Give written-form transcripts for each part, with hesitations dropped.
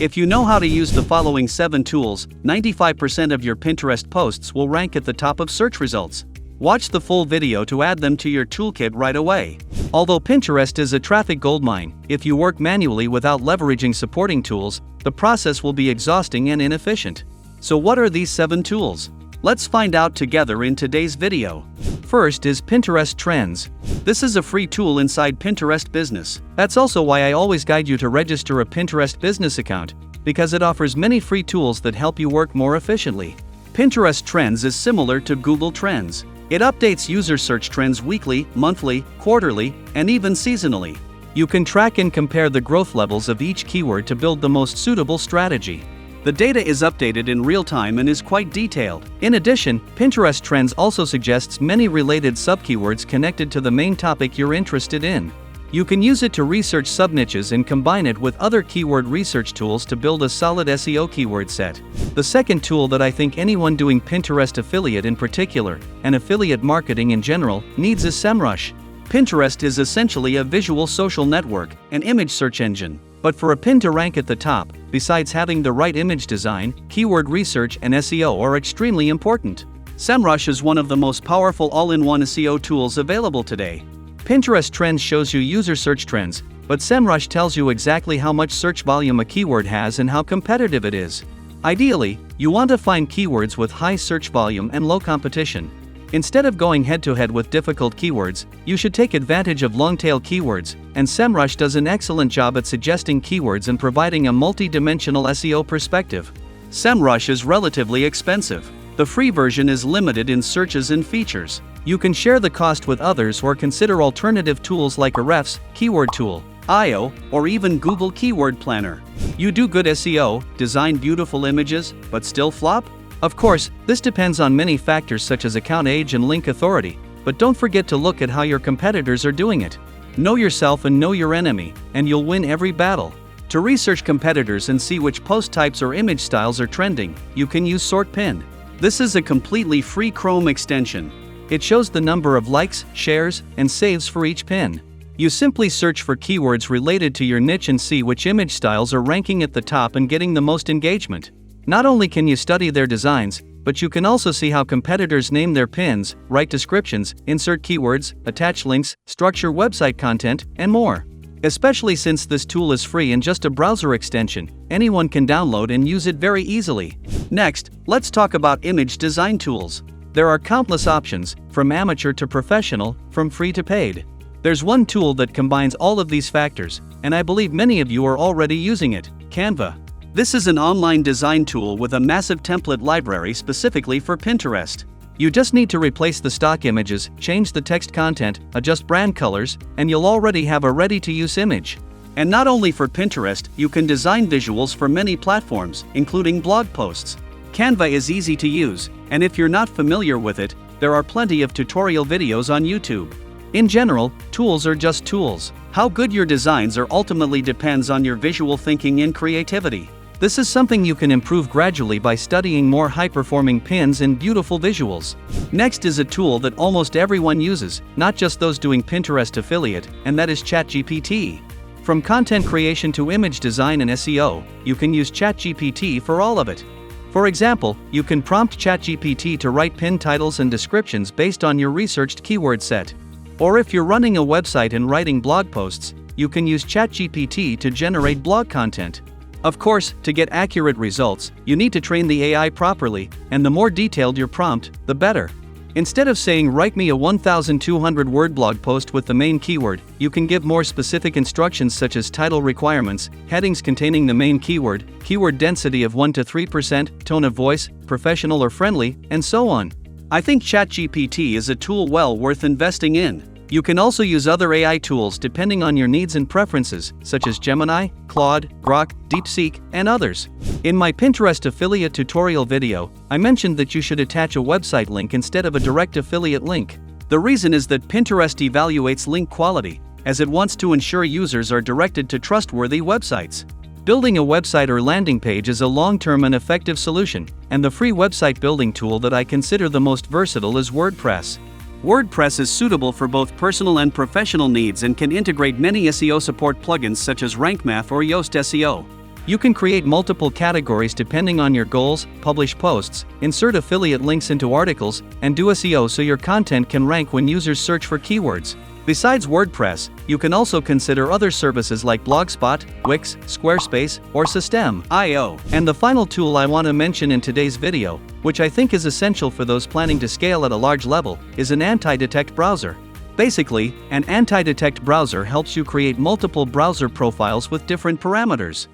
If you know how to use the following 7 tools, 95% of your Pinterest posts will rank at the top of search results. Watch the full video to add them to your toolkit right away. Although Pinterest is a traffic goldmine, if you work manually without leveraging supporting tools, the process will be exhausting and inefficient. So what are these 7 tools? Let's find out together in today's video. First is Pinterest Trends. This is a free tool inside Pinterest Business. That's also why I always guide you to register a Pinterest business account, because it offers many free tools that help you work more efficiently. Pinterest Trends is similar to Google Trends. It updates user search trends weekly, monthly, quarterly, and even seasonally. You can track and compare the growth levels of each keyword to build the most suitable strategy. The data is updated in real time and is quite detailed. In addition, Pinterest Trends also suggests many related subkeywords connected to the main topic you're interested in. You can use it to research subniches and combine it with other keyword research tools to build a solid SEO keyword set. The second tool that I think anyone doing Pinterest affiliate in particular, and affiliate marketing in general, needs is SEMrush. Pinterest is essentially a visual social network, an image search engine. But for a pin to rank at the top, besides having the right image design, keyword research and SEO are extremely important. SEMrush is one of the most powerful all-in-one SEO tools available today. Pinterest Trends shows you user search trends, but SEMrush tells you exactly how much search volume a keyword has and how competitive it is. Ideally, you want to find keywords with high search volume and low competition. Instead of going head-to-head with difficult keywords, you should take advantage of long-tail keywords, and SEMrush does an excellent job at suggesting keywords and providing a multi-dimensional SEO perspective. SEMrush is relatively expensive. The free version is limited in searches and features. You can share the cost with others or consider alternative tools like Ahrefs, Keyword Tool, IO, or even Google Keyword Planner. You do good SEO, design beautiful images, but still flop? Of course, this depends on many factors such as account age and link authority, but don't forget to look at how your competitors are doing it. Know yourself and know your enemy, and you'll win every battle. To research competitors and see which post types or image styles are trending, you can use SortPin. This is a completely free Chrome extension. It shows the number of likes, shares, and saves for each pin. You simply search for keywords related to your niche and see which image styles are ranking at the top and getting the most engagement. Not only can you study their designs, but you can also see how competitors name their pins, write descriptions, insert keywords, attach links, structure website content, and more. Especially since this tool is free and just a browser extension, anyone can download and use it very easily. Next, let's talk about image design tools. There are countless options, from amateur to professional, from free to paid. There's one tool that combines all of these factors, and I believe many of you are already using it: Canva. This is an online design tool with a massive template library specifically for Pinterest. You just need to replace the stock images, change the text content, adjust brand colors, and you'll already have a ready-to-use image. And not only for Pinterest, you can design visuals for many platforms, including blog posts. Canva is easy to use, and if you're not familiar with it, there are plenty of tutorial videos on YouTube. In general, tools are just tools. How good your designs are ultimately depends on your visual thinking and creativity. This is something you can improve gradually by studying more high-performing pins and beautiful visuals. Next is a tool that almost everyone uses, not just those doing Pinterest affiliate, and that is ChatGPT. From content creation to image design and SEO, you can use ChatGPT for all of it. For example, you can prompt ChatGPT to write pin titles and descriptions based on your researched keyword set. Or if you're running a website and writing blog posts, you can use ChatGPT to generate blog content. Of course, to get accurate results, you need to train the AI properly, and the more detailed your prompt, the better. Instead of saying write me a 1,200 word blog post with the main keyword, you can give more specific instructions such as title requirements, headings containing the main keyword, keyword density of 1 to 3%, tone of voice, professional or friendly, and so on. I think ChatGPT is a tool well worth investing in. You can also use other AI tools depending on your needs and preferences, such as Gemini, Claude, Grok, DeepSeek, and others. In my Pinterest affiliate tutorial video, I mentioned that you should attach a website link instead of a direct affiliate link. The reason is that Pinterest evaluates link quality, as it wants to ensure users are directed to trustworthy websites. Building a website or landing page is a long-term and effective solution, and the free website building tool that I consider the most versatile is WordPress. WordPress is suitable for both personal and professional needs and can integrate many SEO support plugins such as Rank Math or Yoast SEO. You can create multiple categories depending on your goals, publish posts, insert affiliate links into articles, and do SEO so your content can rank when users search for keywords. Besides WordPress, you can also consider other services like Blogspot, Wix, Squarespace, or System.io. And the final tool I want to mention in today's video, which I think is essential for those planning to scale at a large level, is an anti-detect browser. Basically, an anti-detect browser helps you create multiple browser profiles with different parameters.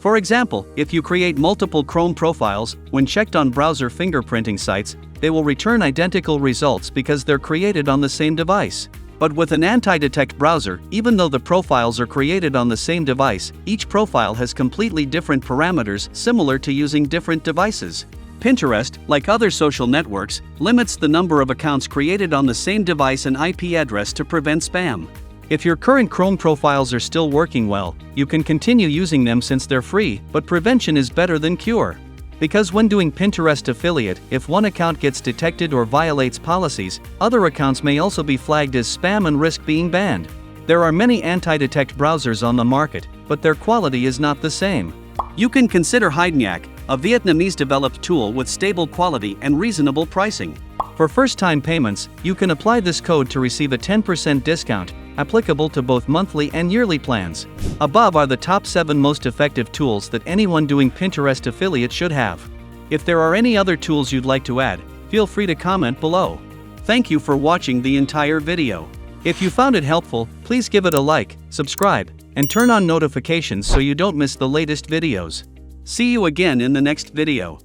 For example, if you create multiple Chrome profiles, when checked on browser fingerprinting sites, they will return identical results because they're created on the same device. But with an anti-detect browser, even though the profiles are created on the same device, each profile has completely different parameters similar to using different devices. Pinterest, like other social networks, limits the number of accounts created on the same device and IP address to prevent spam. If your current Chrome profiles are still working well, you can continue using them since they're free, but prevention is better than cure. Because when doing Pinterest affiliate, if one account gets detected or violates policies, other accounts may also be flagged as spam and risk being banned. There are many anti-detect browsers on the market, but their quality is not the same. You can consider Hideniac, a Vietnamese-developed tool with stable quality and reasonable pricing. For first-time payments, you can apply this code to receive a 10% discount, applicable to both monthly and yearly plans. Above are the top 7 most effective tools that anyone doing Pinterest affiliate should have. If there are any other tools you'd like to add, feel free to comment below. Thank you for watching the entire video. If you found it helpful, please give it a like, subscribe, and turn on notifications so you don't miss the latest videos. See you again in the next video.